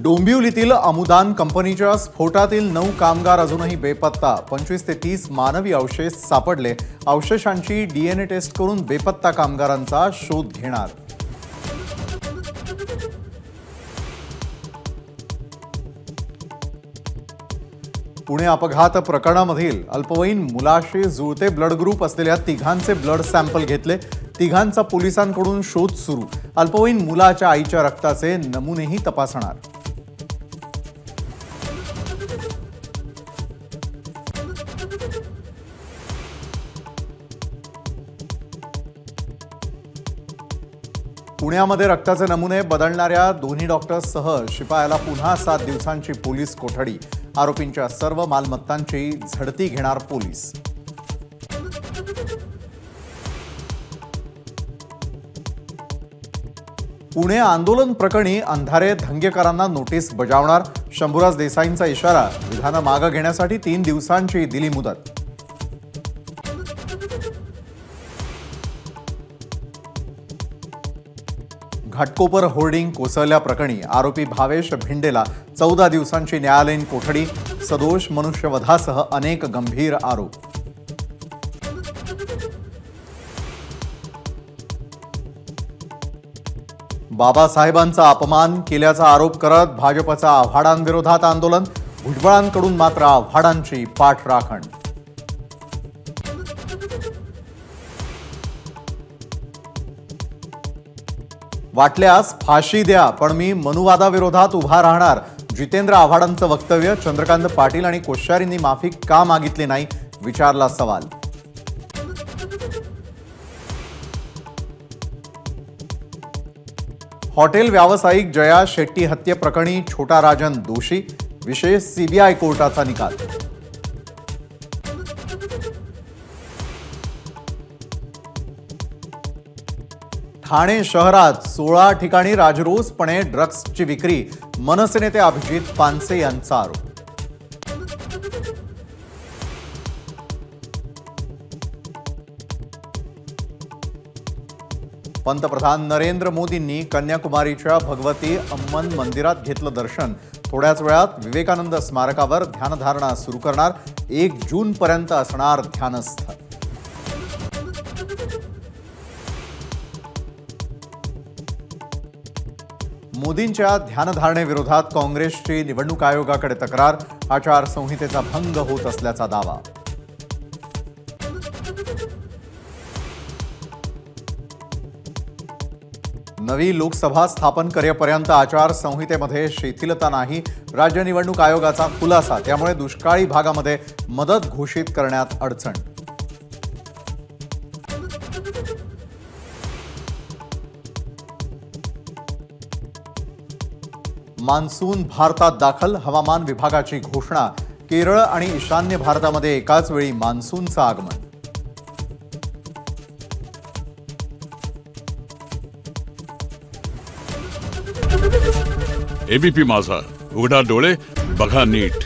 डोंबिवलीतील अमुदान कंपनीच्या स्फोटातील 9 कामगार अजूनही बेपत्ता। 25 ते 30 मानवी अवशेष सापडले। अवशेषांची डीएनए टेस्ट करून बेपत्ता कामगारांचा शोध घेणार। पुणे अपघात प्रकरणामधील अल्पवयीन मुलाशी जुळते ब्लड ग्रुप असलेल्या तिघांचे ब्लड सॅम्पल घेतले। तिघांचा पोलिसांकडून शोध सुरू। अल्पवयीन मुलाच्या आईच्या रक्ताचे नमुनेही तपासणार। पुण्यामध्ये रक्ताचे नमुने बदलणाऱ्या दोन्ही डॉक्टर्ससह शिपायाला पुन्हा 7 दिवसांची पोलीस कोठडी। आरोपींच्या सर्व मालमत्तांची झडती घेणार पोलीस। पुणे आंदोलन प्रकरणी अंधारे धंगेकरांना नोटीस बजावणार। शंभूराज देसाईंचा इशारा। विधान मागे घेण्यासाठी 3 दिवसांची दिली मुदत। घाटकोपर होर्डिंग कोसळल्याप्रकरणी आरोपी भावेश भिंडेला 14 दिवसांची न्यायालयीन कोठडी। सदोष मनुष्यवधासह अनेक गंभीर आरोप। बाबासाहेबांचा अपमान केल्याचा आरोप करत भाजपचा आव्हाडांविरोधात आंदोलन। भुजबळांकडून मात्र आव्हाडांची पाठराखण। वाटल्यास फाशी द्या, पण मी मनुवादाविरोधात उभा राहणार। जितेंद्र आव्हाडांचं वक्तव्य। चंद्रकांत पाटील आणि कोश्यारींनी माफी का मागितली नाही, विचारला सवाल। हॉटेल व्यावसायिक जया शेट्टी हत्येप्रकरणी छोटा राजन दोषी। विशेष सीबीआय कोर्टाचा निकाल। ठाणे शहरात 16 ठिकाणी राजरोसपणे ड्रग्सची विक्री। मनसे नेते अभिजित पानसे यांचा आरोप। पंतप्रधान नरेंद्र मोदींनी कन्याकुमारीच्या भगवती अम्मन मंदिरात घेतलं दर्शन। थोड्याच वेळात विवेकानंद स्मारकावर ध्यानधारणा सुरू करणार। 1 जून पर्यंत असणार ध्यानस्थ। मोदींच्या ध्यानधारणेविरोधात काँग्रेसची निवडणूक आयोगाकडे तक्रार। आचारसंहितेचा भंग होत असल्याचा दावा। नवी लोकसभा स्थापन करेपर्यंत आचारसंहितेमध्ये शिथिलता नाही। राज्य निवडणूक आयोगाचा खुलासा। त्यामुळे दुष्काळी भागामध्ये मदत घोषित करण्यात अडचण। मान्सून भारतात दाखल। हवामान विभागाची घोषणा। केरळ आणि ईशान्य भारतामध्ये एकाच वेळी मान्सूनचं आगमन। एबीपी माझा, उघडा डोळे बघा नीट।